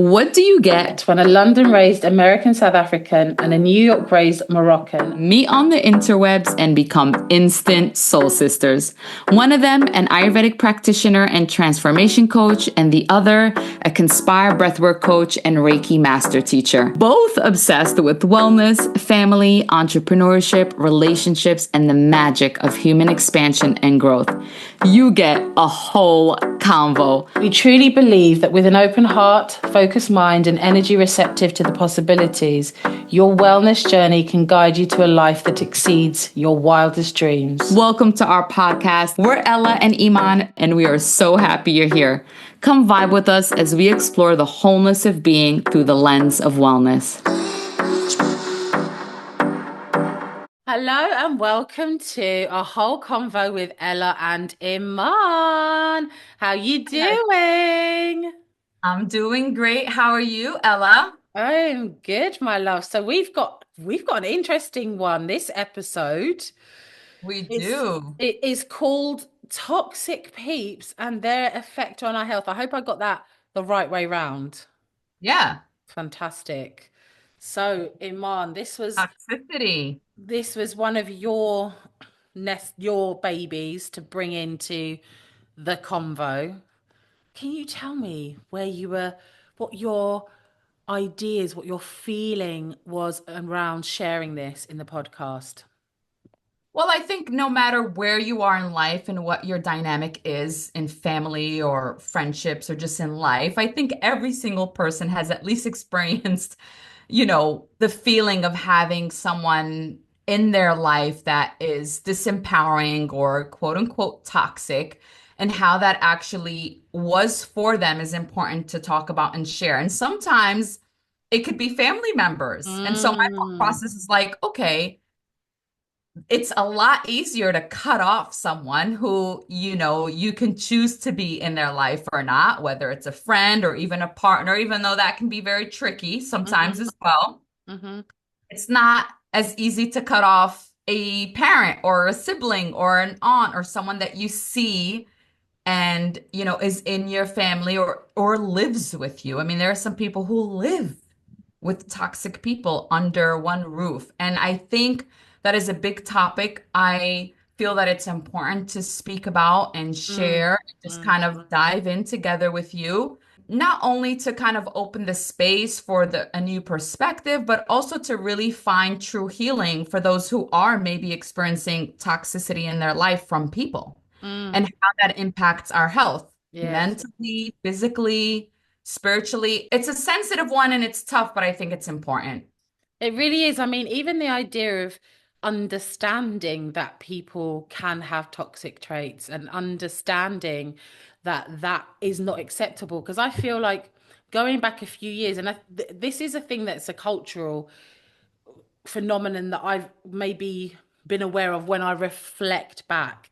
What do you get when a London-raised American South African and a New York-raised Moroccan meet on the interwebs and become instant soul sisters? One of them, an Ayurvedic practitioner and transformation coach, and the other, a Conspire breathwork coach and Reiki master teacher. Both obsessed with wellness, family, entrepreneurship, relationships, and the magic of human expansion and growth. You get a whole convo. We truly believe that with an open heart, focused mind, and energy receptive to the possibilities, your wellness journey can guide you to a life that exceeds your wildest dreams. Welcome to our podcast. We're Ella and Iman, and we are so happy you're here. Come vibe with us as we explore the wholeness of being through the lens of wellness. Hello and welcome to A Whole Convo with Ella and Iman. How you doing? I'm doing great. How are you, Ella? I'm good, my love. So we've got an interesting one. This episode We is do. it is called Toxic Peeps and Their Effect on Our Health. I hope I got that the right way round. Yeah. Fantastic. So, Iman, Toxicity. this was one of your babies to bring into the convo. Can you tell me what your ideas, what your feeling was around sharing this in the podcast? Well, I think no matter where you are in life and what your dynamic is in family or friendships or just in life, I think every single person has at least experienced, the feeling of having someone in their life that is disempowering or quote unquote toxic, and how that actually was for them is important to talk about and share. And sometimes it could be family members. And so my thought Mm, process is like, okay, it's a lot easier to cut off someone who, you can choose to be in their life or not, whether it's a friend or even a partner, even though that can be very tricky sometimes hmm as well. hmm It's not as easy to cut off a parent or a sibling or an aunt or someone that you see and, is in your family or lives with you. I mean, there are some people who live with toxic people under one roof. And I think that is a big topic. I feel that it's important to speak about and mm, share, just kind mm. of dive in together with you, not only to kind of open the space for a new perspective, but also to really find true healing for those who are maybe experiencing toxicity in their life from people Mm. and how that impacts our health Yes. mentally, physically, spiritually. It's a sensitive one and it's tough, but I think it's important. It really is. I mean, even the idea of understanding that people can have toxic traits and understanding that that is not acceptable. Because I feel like going back a few years, and this is a thing that's a cultural phenomenon that I've maybe been aware of when I reflect back.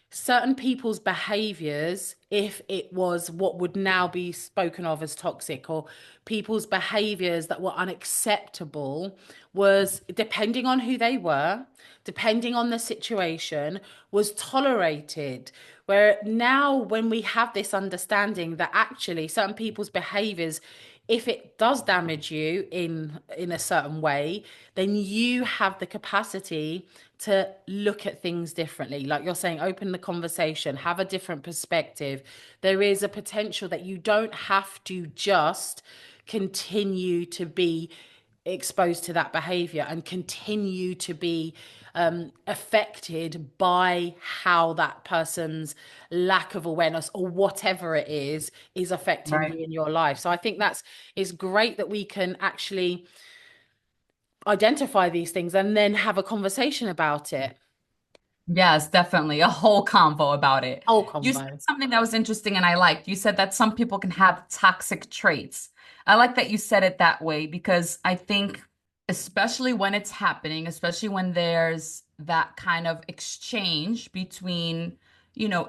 Certain people's behaviors, if it was what would now be spoken of as toxic, or people's behaviors that were unacceptable, was depending on who they were, depending on the situation, was tolerated. Where now, when we have this understanding that actually certain people's behaviors, if it does damage you in a certain way, then you have the capacity to look at things differently. Like you're saying, open the conversation, have a different perspective. There is a potential that you don't have to just continue to be exposed to that behavior and continue to be affected by how that person's lack of awareness or whatever it is affecting Right. you in your life. So I think it's great that we can actually identify these things and then have a conversation about it. Yes, definitely. A whole convo about it. Whole You said convo. something that was interesting and I liked. You said that some people can have toxic traits. I like that you said it that way because I think, especially when it's happening, especially when there's that kind of exchange between,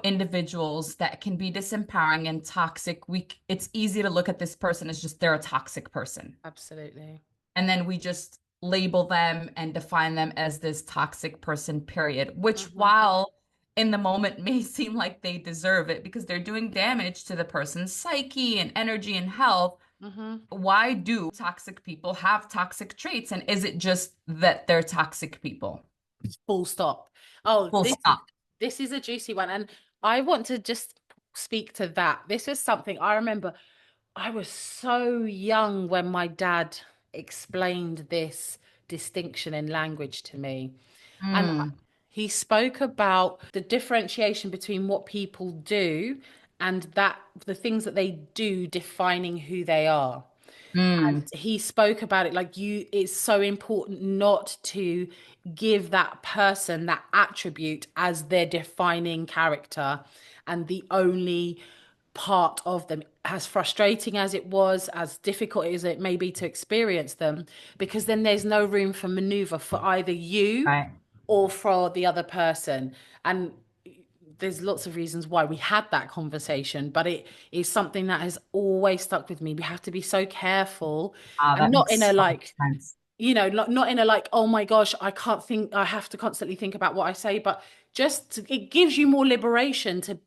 individuals that can be disempowering and toxic, it's easy to look at this person as just they're a toxic person. Absolutely. And then we just label them and define them as this toxic person, period, which hmm while in the moment may seem like they deserve it because they're doing damage to the person's psyche and energy and health, Hmm. Why do toxic people have toxic traits? And is it just that they're toxic people? Full stop. Oh, Full stop. this is a juicy one, and I want to just speak to that. This was something I remember. I was so young when my dad explained this distinction in language to me. And Mm, he spoke about the differentiation between what people do and that the things that they do defining who they are. mm, He spoke about it like it's so important not to give that person that attribute as their defining character and the only part of them, as frustrating as it was, as difficult as it may be to experience them, because then there's no room for maneuver for either you right. or for the other person. And there's lots of reasons why we had that conversation, but it is something that has always stuck with me. We have to be so careful, Ah, and that not in a makes so much like, sense. not in a like, oh my gosh, I can't think, I have to constantly think about what I say, but it gives you more liberation to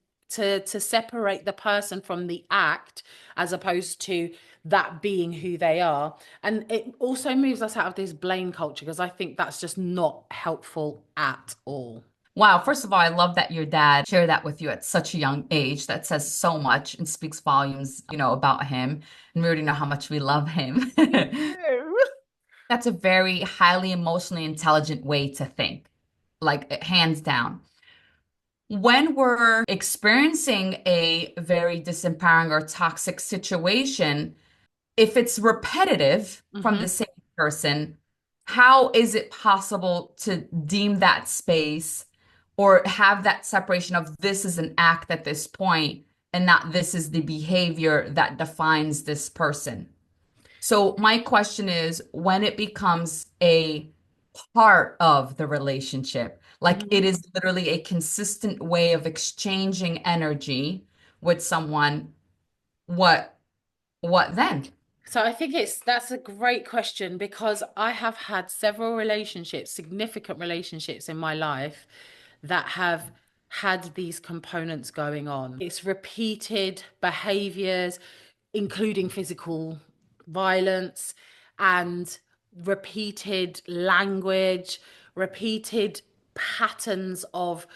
separate the person from the act as opposed to that being who they are. And it also moves us out of this blame culture because I think that's just not helpful at all. Wow, first of all, I love that your dad shared that with you at such a young age. That says so much and speaks volumes, about him. And we already know how much we love him. That's a very highly emotionally intelligent way to think, like hands down. When we're experiencing a very disempowering or toxic situation, if it's repetitive from Hmm. the same person, how is it possible to deem that space or have that separation of this is an act at this point and not this is the behavior that defines this person? So, my question is when it becomes a part of the relationship, like Hmm. it is literally a consistent way of exchanging energy with someone, what what then? So I think that's a great question because I have had several relationships, significant relationships in my life that have had these components going on. It's repeated behaviors, including physical violence and repeated language, repeated patterns of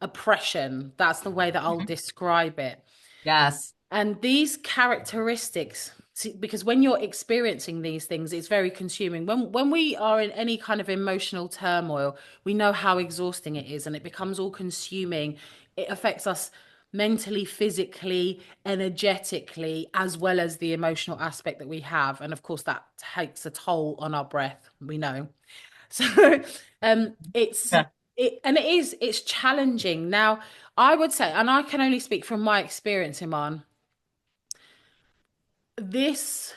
oppression. That's the way that I'll Mhm. describe it. Yes. And these characteristics, because when you're experiencing these things, it's very consuming. When we are in any kind of emotional turmoil, we know how exhausting it is, and it becomes all consuming. It affects us mentally, physically, energetically, as well as the emotional aspect that we have. And of course, that takes a toll on our breath, we know. So it's Yeah. it's challenging. Now, I would say, and I can only speak from my experience, Iman, this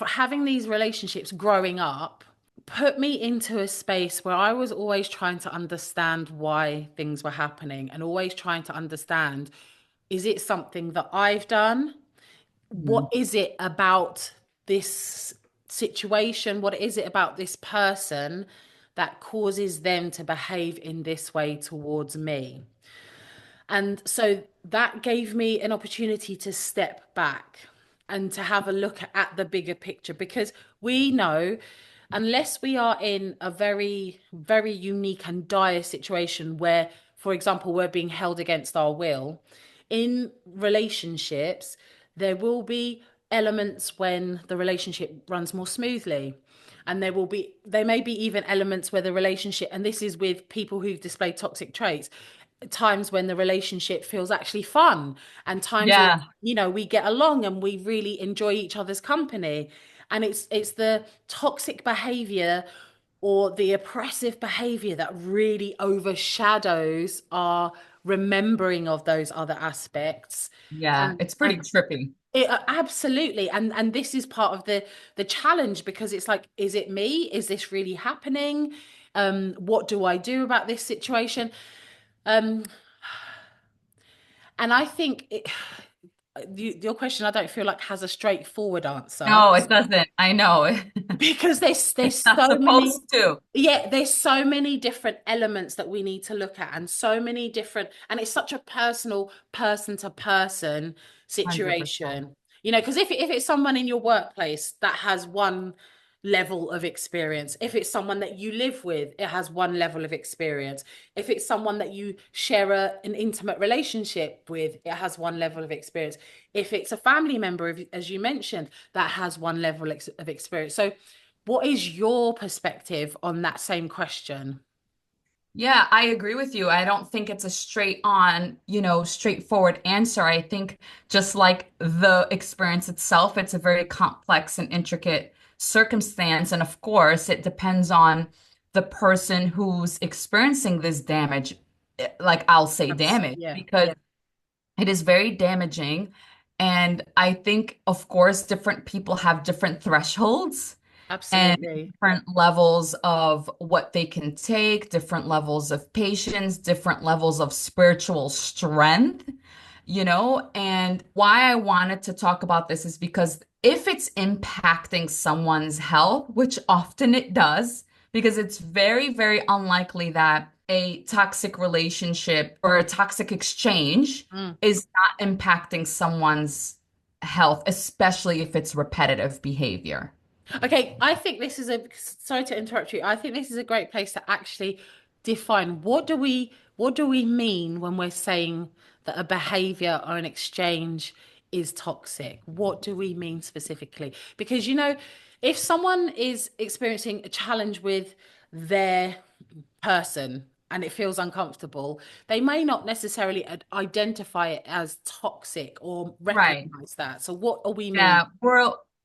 having these relationships growing up put me into a space where I was always trying to understand why things were happening and always trying to understand, is it something that I've done? What Mhm. is it about this situation? What is it about this person that causes them to behave in this way towards me? And so that gave me an opportunity to step back and to have a look at the bigger picture because we know unless we are in a very, very unique and dire situation where, for example, we're being held against our will, in relationships, there will be elements when the relationship runs more smoothly. And there may be even elements where the relationship, and this is with people who've displayed toxic traits, times when the relationship feels actually fun and times when, Yeah. we get along and we really enjoy each other's company. And it's the toxic behavior or the oppressive behavior that really overshadows our remembering of those other aspects. Yeah. It's pretty And trippy. absolutely, and this is part of the challenge because it's like, is it me? Is this really happening? What do I do about this situation? Um, and I think your question, I don't feel like has a straightforward answer No, it doesn't. I know. because there's It's not so many. supposed to. Yeah, there's so many different elements that we need to look at, and so many different, and it's such a personal person to person 100%. situation. Because if it's someone in your workplace that has one level of experience, if it's someone that you live with, it has one level of experience. If it's someone that you share an intimate relationship with, it has one level of experience. If it's a family member, as you mentioned, that has one level of experience. So, what is your perspective on that same question? Yeah, I agree with you. I don't think it's a straight on, straightforward answer. I think just like the experience itself, it's a very complex and intricate circumstance. And of course, it depends on the person who's experiencing this damage. Like I'll say damage Yeah, because it is very damaging. And I think, of course, different people have different thresholds and absolutely. different levels of what they can take, different levels of patience, different levels of spiritual strength, And why I wanted to talk about this is because if it's impacting someone's health, which often it does, because it's very, very unlikely that a toxic relationship or a toxic exchange Mm. is not impacting someone's health, especially if it's repetitive behavior. Okay, I think this is a, sorry to interrupt you. I think this is a great place to actually define what do we mean when we're saying that a behavior or an exchange is toxic? What do we mean specifically? Because if someone is experiencing a challenge with their person and it feels uncomfortable, they may not necessarily identify it as toxic or Right. recognize that. So what are we mean?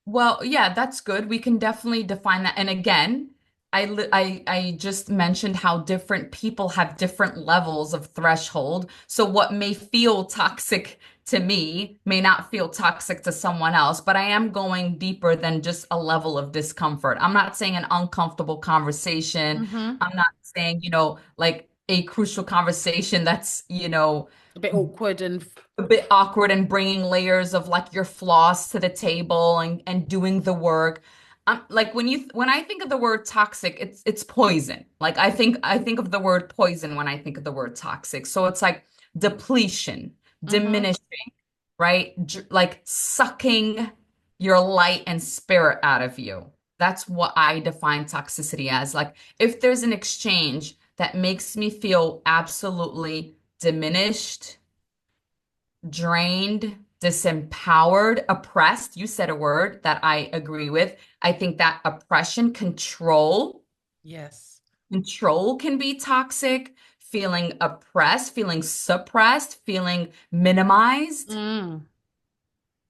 Well, yeah, that's good. We can definitely define that. And again, I just mentioned how different people have different levels of threshold. So what may feel toxic to me may not feel toxic to someone else, but I am going deeper than just a level of discomfort. I'm not saying an uncomfortable conversation. Hmm. I'm not saying, like a crucial conversation that's, A bit awkward and a bit awkward and bringing layers of like your flaws to the table and doing the work. Like when I think of the word toxic, it's poison. Like I think of the word poison when I think of the word toxic. So it's like depletion, hmm. diminishing, right? Like sucking your light and spirit out of you. That's what I define toxicity as. Like if there's an exchange that makes me feel absolutely diminished, drained, disempowered, oppressed. You said a word that I agree with. I think that oppression, Yes. control can be toxic. Feeling oppressed, feeling suppressed, feeling minimized. Mm.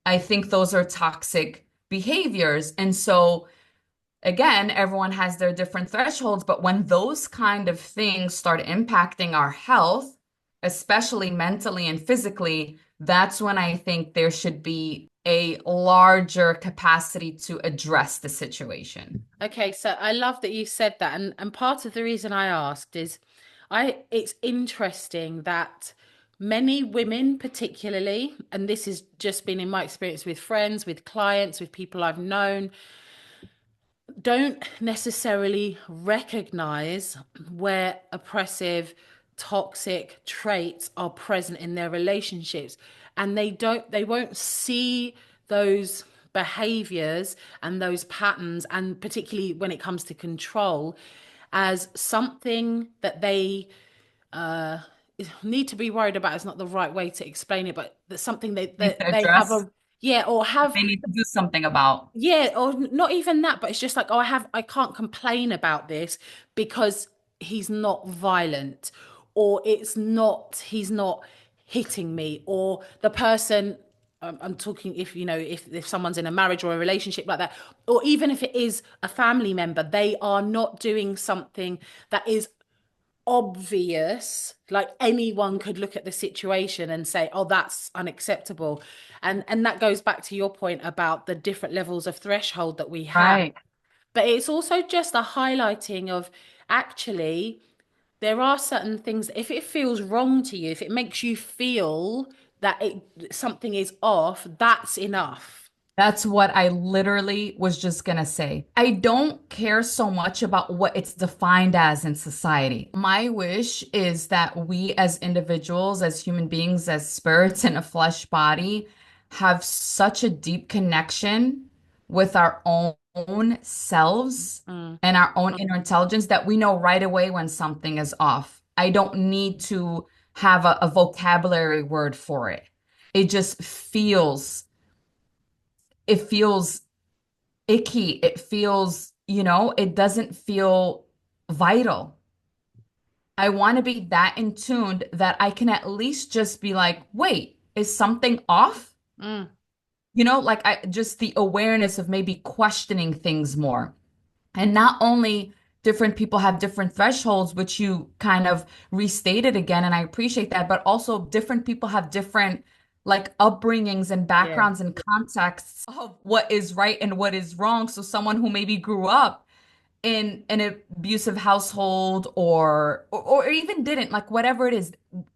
I think those are toxic behaviors. And so again, everyone has their different thresholds, but when those kind of things start impacting our health, especially mentally and physically, that's when I think there should be a larger capacity to address the situation. Okay, so I love that you said that, and part of the reason I asked is, it's interesting that many women, particularly, and this has just been in my experience with friends, with clients, with people I've known, don't necessarily recognize where oppressive, toxic traits are present in their relationships. And they won't see those behaviors and those patterns, and particularly when it comes to control, as something that they uh need to be worried about is not the right way to explain it, but that's something Need to they have address, a, yeah, or have, they need to do something about. yeah, or not even that, but it's just like, oh, I can't complain about this because he's not violent, or he's not hitting me, or the person, I'm talking, if someone's in a marriage or a relationship like that, or even if it is a family member, they are not doing something that is obvious, like anyone could look at the situation and say, oh, that's unacceptable. And that goes back to your point about the different levels of threshold that we have, Right. but it's also just a highlighting of, actually, there are certain things, if it feels wrong to you, if it makes you feel that something is off, that's enough. That's what I literally was just gonna say. I don't care so much about what it's defined as in society. My wish is that we as individuals, as human beings, as spirits in a flesh body, have such a deep connection with our own selves Mm, and our own inner intelligence that we know right away when something is off. I don't need to have a vocabulary word for it. It just it feels icky. It feels, it doesn't feel vital. I want to be that in tuned that I can at least just be like, wait, is something off? mm, Like I just the awareness of maybe questioning things more. And not only different people have different thresholds, which you kind of restated again, and I appreciate that, but also different people have different like upbringings and yeah, backgrounds and contexts of what is right and what is wrong. So someone who maybe grew up in an abusive household or even didn't, like whatever it is,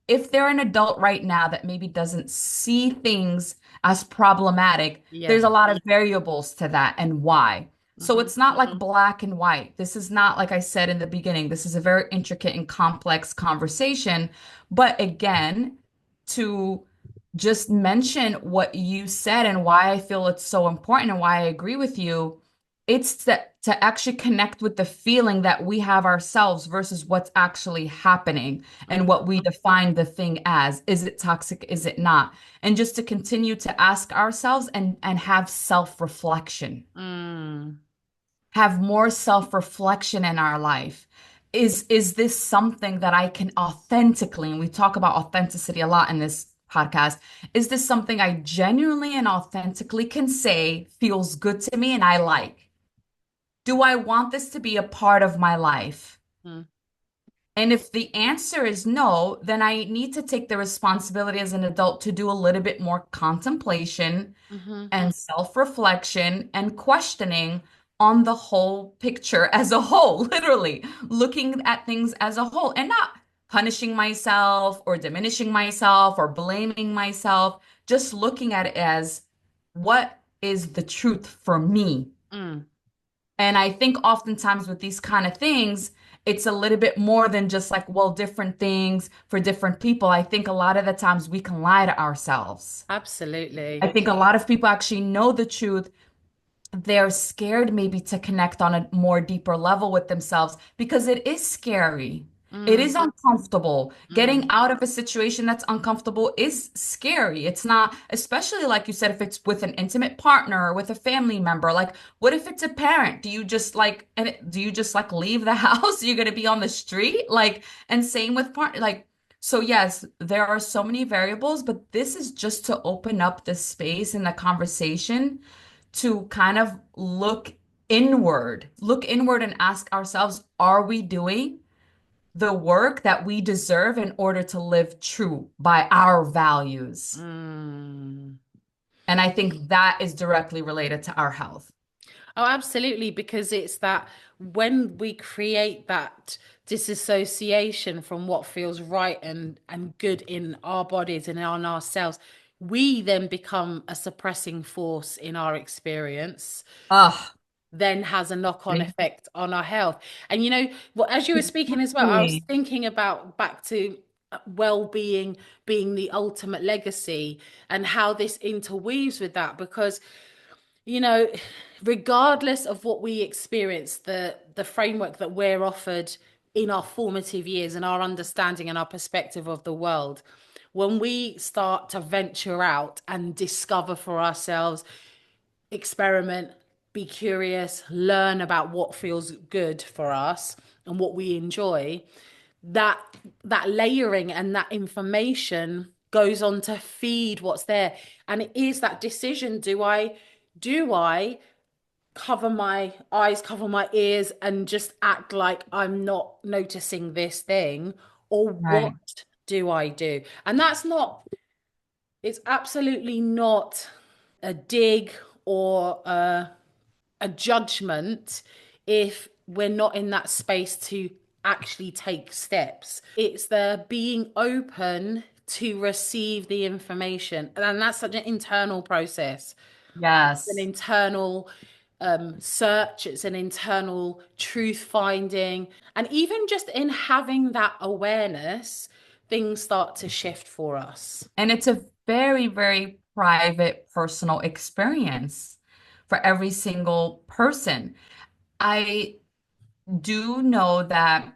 if they're an adult right now that maybe doesn't see things as problematic, yeah. there's a lot of variables to that and why. So Hmm. it's not like black and white. This is not, like I said in the beginning, this is a very intricate and complex conversation. But again, to just mention what you said and why I feel it's so important and why I agree with you, it's to actually connect with the feeling that we have ourselves versus what's actually happening and Hmm. what we define the thing as. Is it toxic? Is it not? And just to continue to ask ourselves and have self-reflection, Mm. have more self-reflection in our life. Is this something that I can authentically, and we talk about authenticity a lot in this podcast, is this something I genuinely and authentically can say feels good to me and I like? Do I want this to be a part of my life? Mm. And if the answer is no, then I need to take the responsibility as an adult to do a little bit more contemplation Hmm. and self-reflection and questioning on the whole picture as a whole, literally looking at things as a whole and not punishing myself or diminishing myself or blaming myself, just looking at it as what is the truth for me? Mm. And I think oftentimes with these kind of things, it's a little bit more than just like, well, different things for different people. I think a lot of the times we can lie to ourselves. I Absolutely. think a lot of people actually know the truth, they're scared maybe to connect on a more deeper level with themselves because it is scary. It Mm. is uncomfortable. Mm. Getting out of a situation that's uncomfortable is scary. It's not, especially like you said, if it's with an intimate partner or with a family member. Like, what if it's a parent? Do you just like leave the house? You're gonna be on the street? Like, and same with partner. Like, so yes, there are so many variables, but this is just to open up the space and the conversation to kind of look inward and ask ourselves, are we doing the work that we deserve in order to live true by our values? Mm. And I think that is directly related to our health. Oh, absolutely, because it's that when we create that disassociation from what feels right and good in our bodies and on ourselves, we then become a suppressing force in our experience, Ah, then has a knock-on effect on our health. And well, as you were speaking as well, I was exactly. thinking about back to well-being being the ultimate legacy and how this interweaves with that because you know, regardless of what we experience, the framework that we're offered in our formative years and our understanding and our perspective of the world, when we start to venture out and discover for ourselves, experiment, be curious, learn about what feels good for us and what we enjoy, that that layering and that information goes on to feed what's there. And it is that decision, do I cover my eyes, cover my ears, and just act like I'm not noticing this thing? Or what Right. do I do? And it's absolutely not a dig or a judgment if we're not in that space to actually take steps. It's the being open to receive the information. And that's such an internal process, an Yes. internal search, it's an internal truth finding. And even just in having that awareness, things start to shift for us. And it's a very, very private, personal experience for every single person. I do know that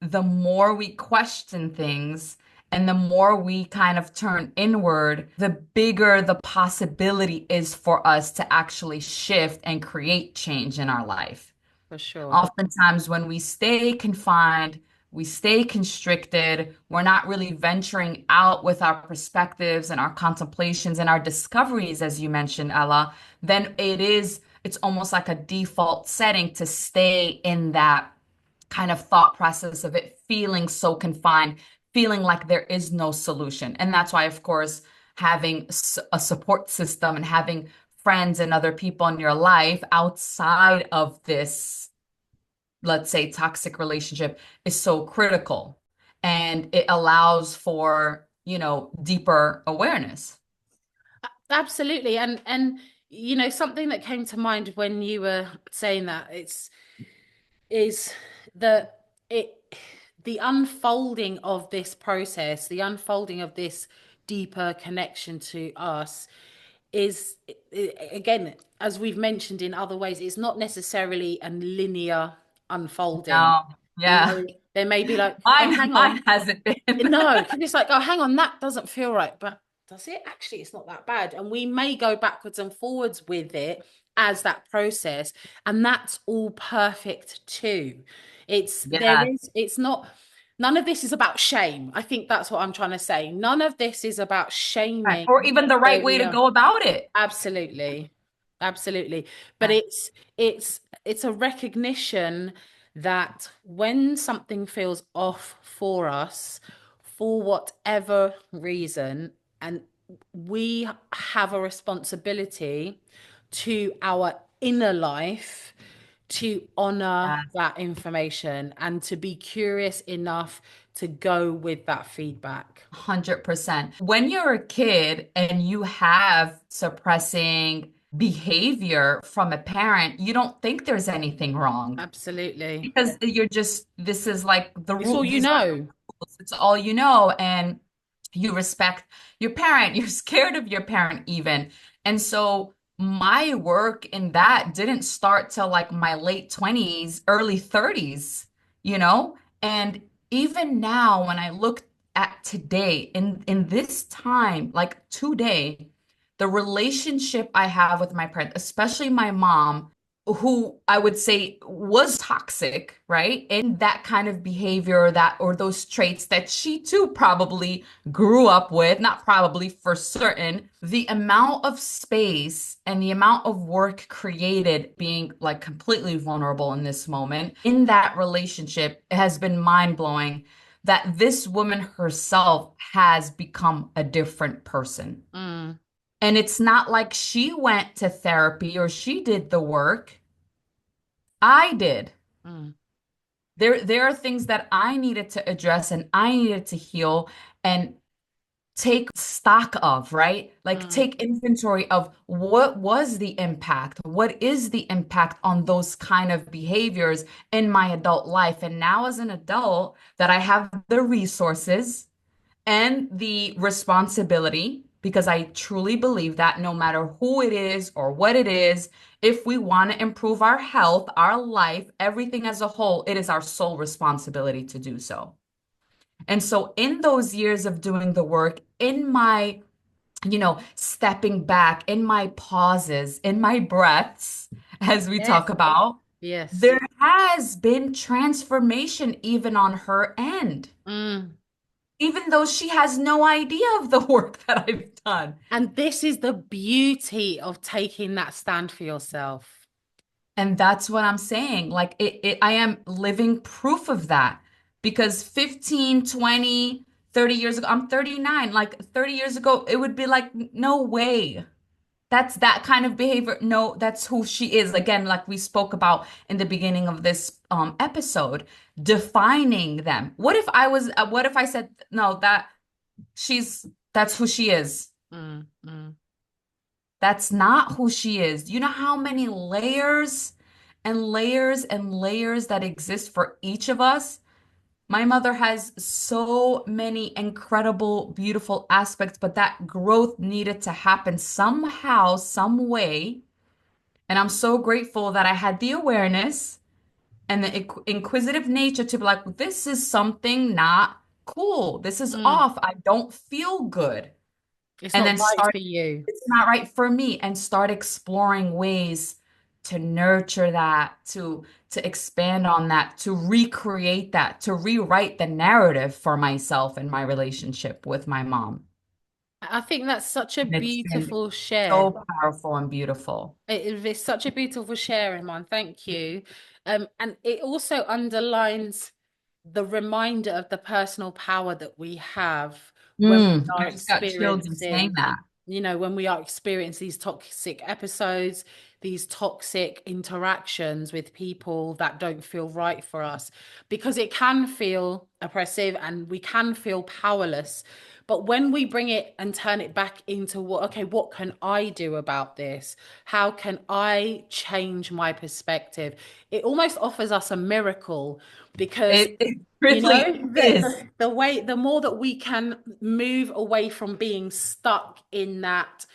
the more we question things and the more we kind of turn inward, the bigger the possibility is for us to actually shift and create change in our life. For sure. Oftentimes, when we stay confined, we stay constricted, we're not really venturing out with our perspectives and our contemplations and our discoveries, as you mentioned, Ella, then it's almost like a default setting to stay in that kind of thought process of it feeling so confined, feeling like there is no solution. And that's why, of course, having a support system and having friends and other people in your life outside of this, let's say, toxic relationship is so critical. And it allows for, deeper awareness. Absolutely. And something that came to mind when you were saying that is that it the unfolding of this process, the unfolding of this deeper connection to us is again, as we've mentioned in other ways, it's not necessarily a linear unfolding. No, You yeah. know, there may be like, oh, Mine, hang mine on. hasn't been. No, because it's like, oh, hang on, that doesn't feel right. But does it? Actually, it's not that bad. And we may go backwards and forwards with it as that process. And that's all perfect too. Yeah. It's not, none of this is about shame. I think that's what I'm trying to say. None of this is about Right. shaming Or even the right where way we to are. go about it. Absolutely. Absolutely. But Yeah. it's a recognition that when something feels off for us, for whatever reason, and we have a responsibility to our inner life to honor Yes. that information and to be curious enough to go with that feedback. 100%. When you're a kid and you have suppressing behavior from a parent, you don't think there's anything wrong Absolutely. because this is like the It's rule. all you These are know. rules. It's all you know. And you respect your parent. You're scared of your parent even. And so my work in that didn't start till like my late 20s, early 30s, you know? And even now, when I look at today, in this time, like today, the relationship I have with my parents, especially my mom, who I would say was toxic, right? In that kind of behavior that or those traits that she too probably grew up with, not probably for certain, the amount of space and the amount of work created being like completely vulnerable in this moment in that relationship has been mind-blowing that this woman herself has become a different person. Mm, And it's not like she went to therapy or she did the work. I did. mm, There are things that I needed to address and I needed to heal and take stock of, right? Like mm. take inventory of what was the impact? What is the impact on those kind of behaviors in my adult life? And now as an adult that I have the resources and the responsibility, because I truly believe that no matter who it is or what it is, if we want to improve our health, our life, everything as a whole, it is our sole responsibility to do so. And so, in those years of doing the work, in my, stepping back, in my pauses, in my breaths, as we Yes. talk about, Yes. there has been transformation even on her end Mm. even though she has no idea of the work that I've done. And this is the beauty of taking that stand for yourself. And that's what I'm saying. Like I am living proof of that because 15, 20, 30 years ago, I'm 39. Like 30 years ago, it would be like, no way. That's that kind of behavior. No, that's who she is. Again, like we spoke about in the beginning of this episode, defining them. What if I said, no, that's who she is. Mm, mm. That's not who she is. You know how many layers and layers and layers that exist for each of us? My mother has so many incredible, beautiful aspects, but that growth needed to happen somehow, some way. And I'm so grateful that I had the awareness and the inquisitive nature to be like, this is something not cool. This is Mm. off. I don't feel good. It's And not then right start, for you. it's not right for me, and start exploring ways to nurture that, to expand on that, to recreate that, to rewrite the narrative for myself and my relationship with my mom. I think that's such a And it's been beautiful share. so powerful and beautiful. It's such a beautiful sharing, man. Thank you. And it also underlines the reminder of the personal power that we have when we are I just got chills in saying experiencing, that. when we are experiencing these toxic episodes, these toxic interactions with people that don't feel right for us, because it can feel oppressive and we can feel powerless. But when we bring it and turn it back into what can I do about this? How can I change my perspective? It almost offers us a miracle because It really is. the more that we can move away from being stuck in that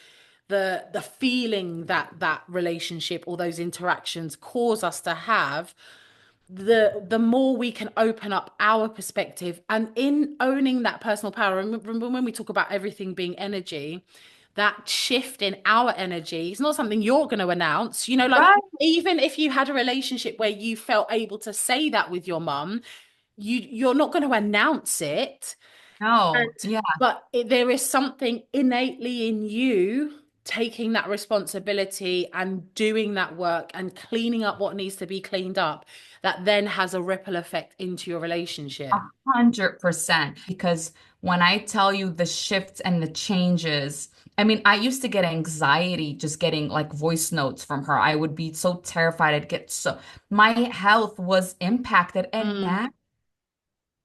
the feeling that that relationship or those interactions cause us to have, the more we can open up our perspective. And in owning that personal power, remember when we talk about everything being energy, that shift in our energy is not something you're going to announce. Like, Right? even if you had a relationship where you felt able to say that with your mum, you're not going to announce it. And- No. Yeah. there is something innately in you taking that responsibility and doing that work and cleaning up what needs to be cleaned up, that then has a ripple effect into your A relationship. 100%. Because when I tell you the shifts and the changes, I mean, I used to get anxiety just getting like voice notes from her. I would be so terrified. My health was impacted. And Mm, now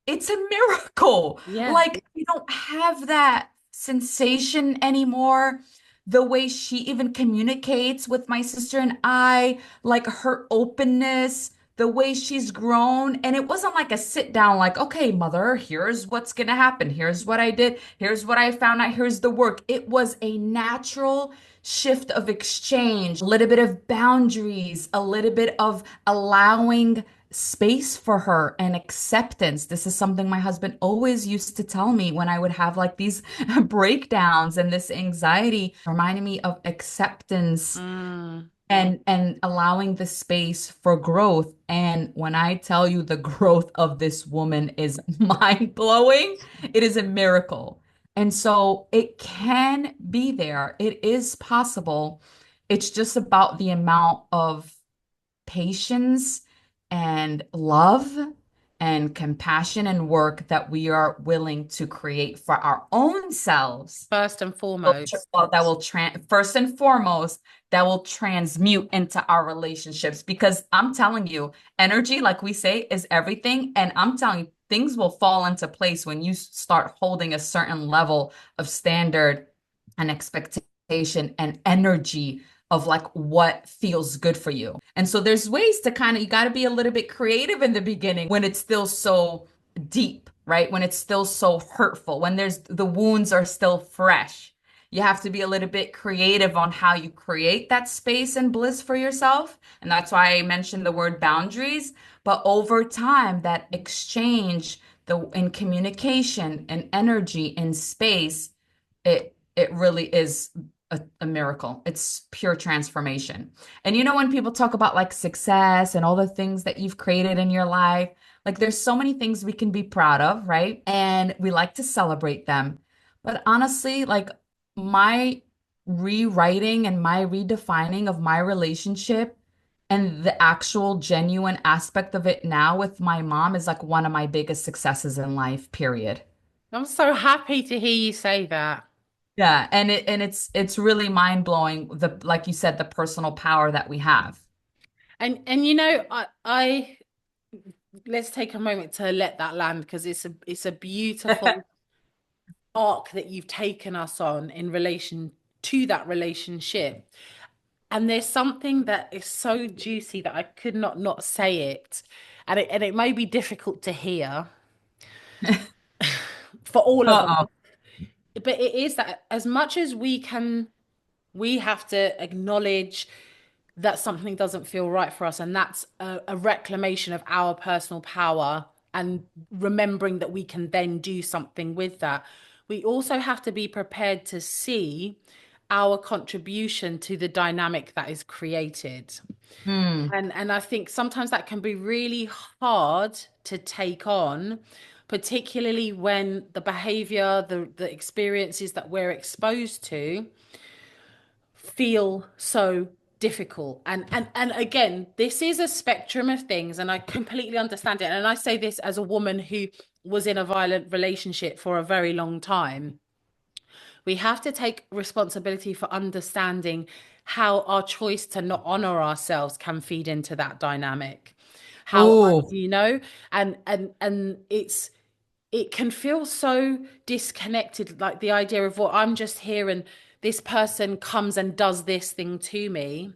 it's a miracle. yeah. Like, you don't have that sensation anymore. The way she even communicates with my sister and I, like her openness, the way she's grown. And it wasn't like a sit down, like, okay, mother, here's what's gonna happen. Here's what I did. Here's what I found out. Here's the work. It was a natural shift of exchange, a little bit of boundaries, a little bit of allowing space for her and acceptance. This is something my husband always used to tell me when I would have like these breakdowns and this anxiety, reminding me of acceptance Mm. and allowing the space for growth. And when I tell you the growth of this woman is mind-blowing, it is a miracle. And so it can be there. It is possible. It's just about the amount of patience and love and compassion and work that we are willing to create for our own selves First and foremost. that will first and foremost that will transmute into our relationships, because I'm telling you, energy, like we say, is everything. And I'm telling you, things will fall into place when you start holding a certain level of standard and expectation and energy of like what feels good for you. And so there's ways to kind of, you got to be a little bit creative in the beginning when it's still so deep, right? When it's still so hurtful, when the wounds are still fresh. You have to be a little bit creative on how you create that space and bliss for yourself. And that's why I mentioned the word boundaries. But over time, that exchange, in communication and energy and space, it really is a miracle. It's pure transformation. And when people talk about like success and all the things that you've created in your life, like there's so many things we can be proud of, right? And we like to celebrate them. But honestly, like my rewriting and my redefining of my relationship and the actual genuine aspect of it now with my mom is like one of my biggest successes in life, period. I'm so happy to hear you say that. Yeah, and it's really mind-blowing, the like you said, the personal power that we have. And I let's take a moment to let that land, because it's a beautiful arc that you've taken us on in relation to that relationship. And there's something that is so juicy that I could not say it. And it may be difficult to hear. for all of us. Uh-oh. But it is that as much as we can, we have to acknowledge that something doesn't feel right for us. And that's a reclamation of our personal power and remembering that we can then do something with that. We also have to be prepared to see our contribution to the dynamic that is created. Hmm. And I think sometimes that can be really hard to take on, particularly when the behavior, the experiences that we're exposed to feel so difficult. And again, this is a spectrum of things, and I completely understand it. And I say this as a woman who was in a violent relationship for a very long time. We have to take responsibility for understanding how our choice to not honor ourselves can feed into that dynamic. How, Oh, you know, and it can feel so disconnected, like the idea of, well, I'm just here and this person comes and does this thing to me,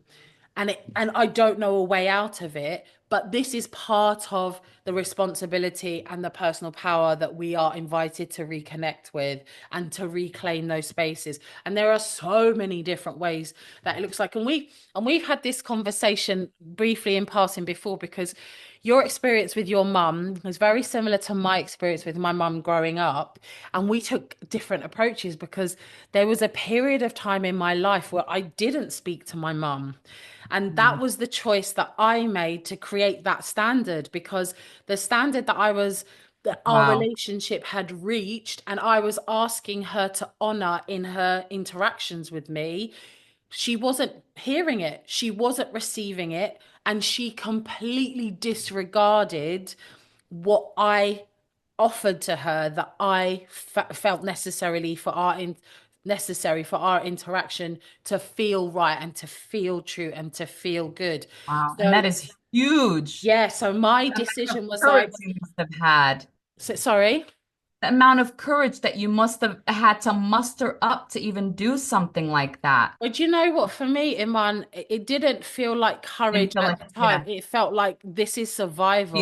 and I don't know a way out of it. But this is part of the responsibility and the personal power that we are invited to reconnect with and to reclaim those spaces. And there are so many different ways that it looks like. And we've had this conversation briefly in passing before, because your experience with your mum was very similar to my experience with my mum growing up. And we took different approaches because there was a period of time in my life where I didn't speak to my mum. And that was the choice that I made to create that standard, because the standard that our wow. relationship had reached, and I was asking her to honor in her interactions with me, she wasn't hearing it, she wasn't receiving it, and she completely disregarded what I offered to her that I felt necessary for our interaction to feel right and to feel true and to feel good. Wow. And So that is huge. yeah, so my The amount of decision was like, courage you must have had. sorry. The amount of courage that you must have had to muster up to even do something like that. But you know what, for me, Iman, it didn't feel like Didn't courage feel at like, the time. yeah, It felt like this is survival.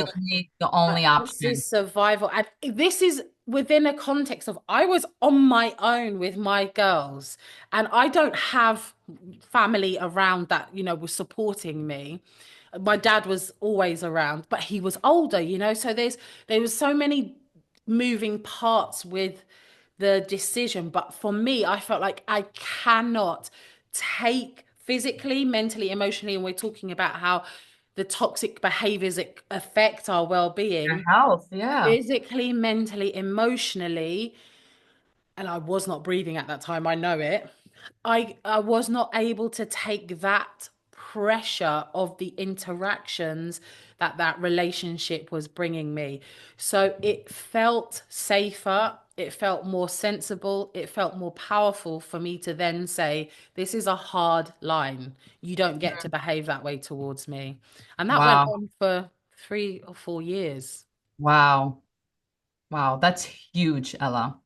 the only This is option. survival. And this is within a context of, I was on my own with my girls, and I don't have family around that, was supporting me. My dad was always around, but he was older, so there was so many moving parts with the decision. But for me, I felt like I cannot take physically, mentally, emotionally, and we're talking about how the toxic behaviors affect our Your well-being, health, yeah. physically, mentally, emotionally. And I was not breathing at that time, I know it. I was not able to take that pressure of the interactions that relationship was bringing me. So it felt safer, it felt more sensible, it felt more powerful for me to then say, this is a hard line. You don't get to behave that way towards me. And that went Wow. on for 3 or 4 years. Wow. Wow. That's huge, Ella.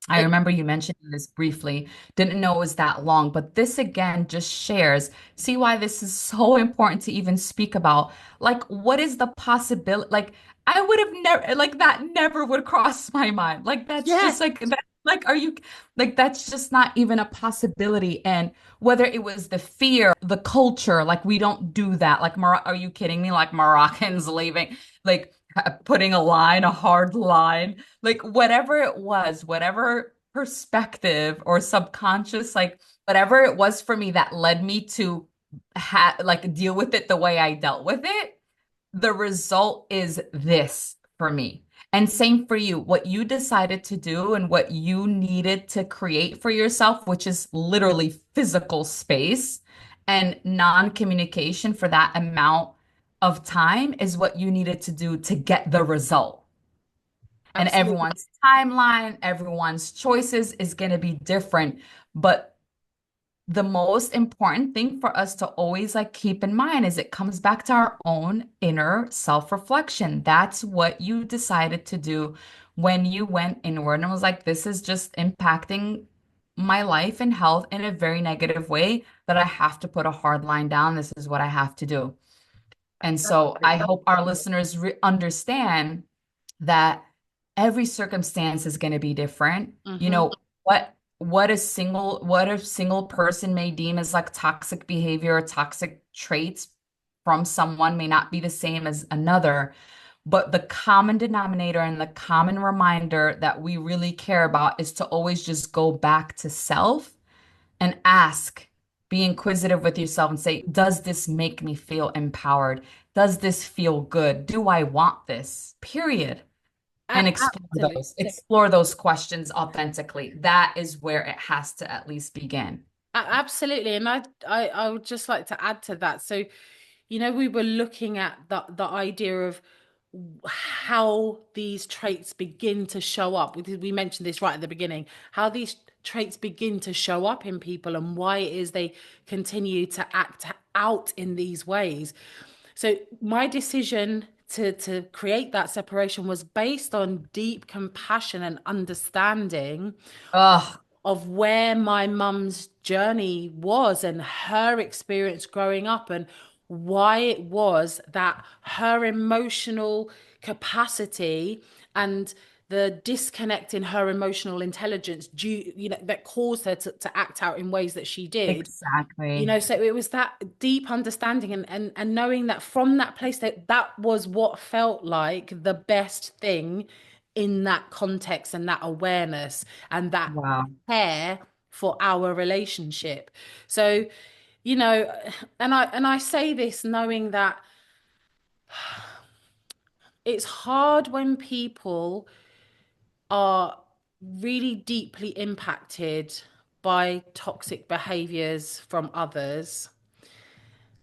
I It, remember you mentioning this briefly. Didn't know it was that long, but this again just shares. See why this is so important to even speak about. Like, what is the possibility? Like, I would have never, like, that never would cross my mind. Like, that's just yes. like, that, like, are you, like, that's just not even a possibility. And whether it was the fear, the culture, like, we don't do that. Like, are you kidding me? Like, Moroccans leaving, like, putting a line, a hard line, like whatever it was, whatever perspective or subconscious, like whatever it was for me that led me to like deal with it the way I dealt with it, the result is this for me. And same for you, what you decided to do and what you needed to create for yourself, which is literally physical space and non-communication for that amount of time, is what you needed to do to get the result. And Absolutely. everyone's timeline, everyone's choices is going to be different. But the most important thing for us to always like keep in mind is it comes back to our own inner self-reflection. That's what you decided to do when you went inward and was like, this is just impacting my life and health in a very negative way that I have to put a hard line down. This is what I have to do. And so I Absolutely. hope our listeners understand that every circumstance is going to be different. You Mm-hmm. know, what a single person may deem as like toxic behavior or toxic traits from someone may not be the same as another. But the common denominator and the common reminder that we really care about is to always just go back to self and ask, be inquisitive with yourself and say, does this make me feel empowered? Does this feel good? Do I want this? Period. And Absolutely. explore those questions authentically. That is where it has to at least begin. Absolutely. And I would just like to add to that. So, we were looking at the idea of how these traits begin to show up. We mentioned this right at the beginning, how these traits begin to show up in people and why it is they continue to act out in these ways. So my decision to create that separation was based on deep compassion and understanding Oh, of where my mum's journey was and her experience growing up and why it was that her emotional capacity and the disconnect in her emotional intelligence that caused her to act out in ways that she did. exactly. So it was that deep understanding and knowing that from that place that was what felt like the best thing in that context and that awareness and that Wow. care for our relationship. So, you know, and I say this knowing that it's hard when people are really deeply impacted by toxic behaviors from others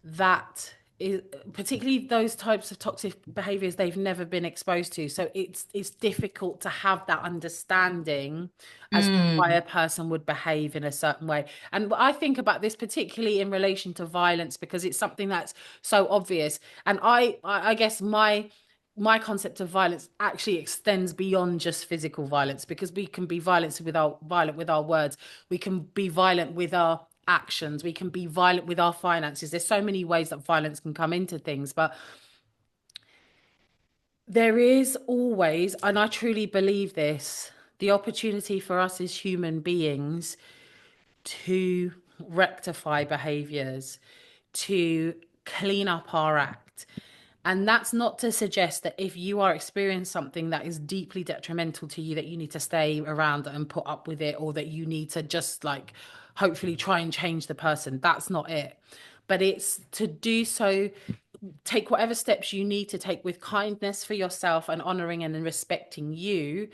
that is particularly those types of toxic behaviors they've never been exposed to, so it's difficult to have that understanding as to why Mm, a person would behave in a certain way. And I think about this particularly in relation to violence because it's something that's so obvious. And I guess my concept of violence actually extends beyond just physical violence because we can be violent with our words. We can be violent with our actions. We can be violent with our finances. There's so many ways that violence can come into things, but there is always, and I truly believe this, the opportunity for us as human beings to rectify behaviors, to clean up our act. And that's not to suggest that if you are experiencing something that is deeply detrimental to you, that you need to stay around and put up with it, or that you need to just like hopefully try and change the person. That's not it. But it's to do so, take whatever steps you need to take with kindness for yourself and honoring and respecting you,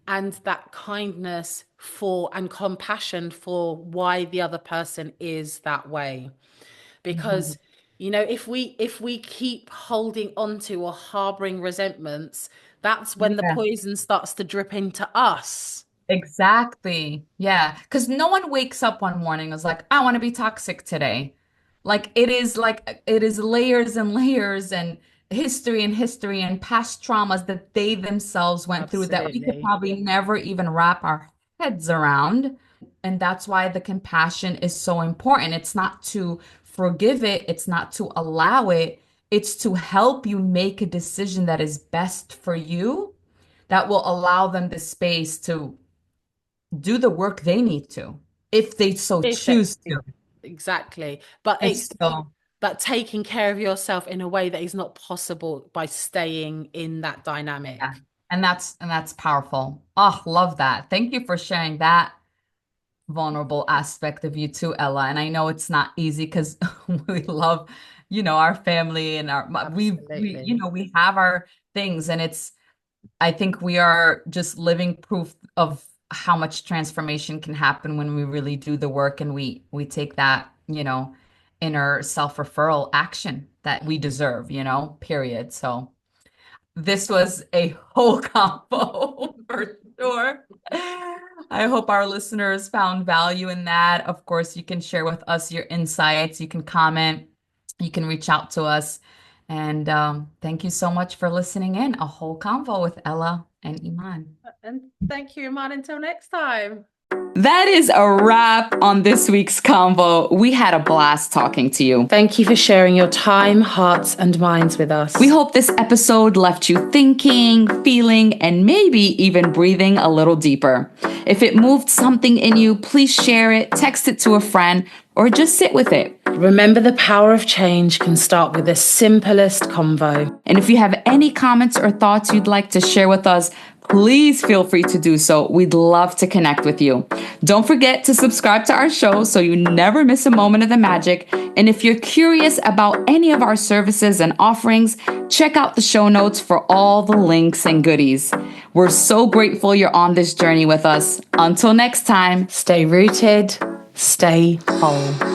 and that kindness for and compassion for why the other person is that way. Because mhm. if we keep holding on to or harboring resentments, that's when the Yeah. poison starts to drip into us. Exactly. Yeah. Because no one wakes up one morning and is like, I want to be toxic today. Like it is layers and layers and history and past traumas that they themselves went through that we could Absolutely. probably never even wrap our heads around. And that's why the compassion is so important. It's not to forgive it, it's not to allow it, it's to help you make a decision that is best for you, that will allow them the space to do the work they need to, if they so If that choose to. exactly. But It's so, taking care of yourself in a way that is not possible by staying in that yeah. dynamic. And that's powerful. Oh, love that. Thank you for sharing that vulnerable aspect of you too, Ella. And I know it's not easy because we love, our family and Absolutely. we have our things, and I think we are just living proof of how much transformation can happen when we really do the work and we take that, inner self-referral action that we deserve, period. So this was a whole combo for sure. I hope our listeners found value in that. Of course, you can share with us your insights, you can comment, you can reach out to us. And thank you so much for listening in. A whole convo with Ella and Iman. And thank you, Iman. Until next time. That is a wrap on this week's convo. We had a blast talking to you. Thank you for sharing your time, hearts, and minds with us. We hope this episode left you thinking, feeling, and maybe even breathing a little deeper. If it moved something in you, please share it, text it to a friend, or just sit with it. Remember, the power of change can start with the simplest convo. And if you have any comments or thoughts you'd like to share with us, please feel free to do so. We'd love to connect with you. Don't forget to subscribe to our show so you never miss a moment of the magic. And if you're curious about any of our services and offerings, check out the show notes for all the links and goodies. We're so grateful you're on this journey with us. Until next time, stay rooted, stay whole.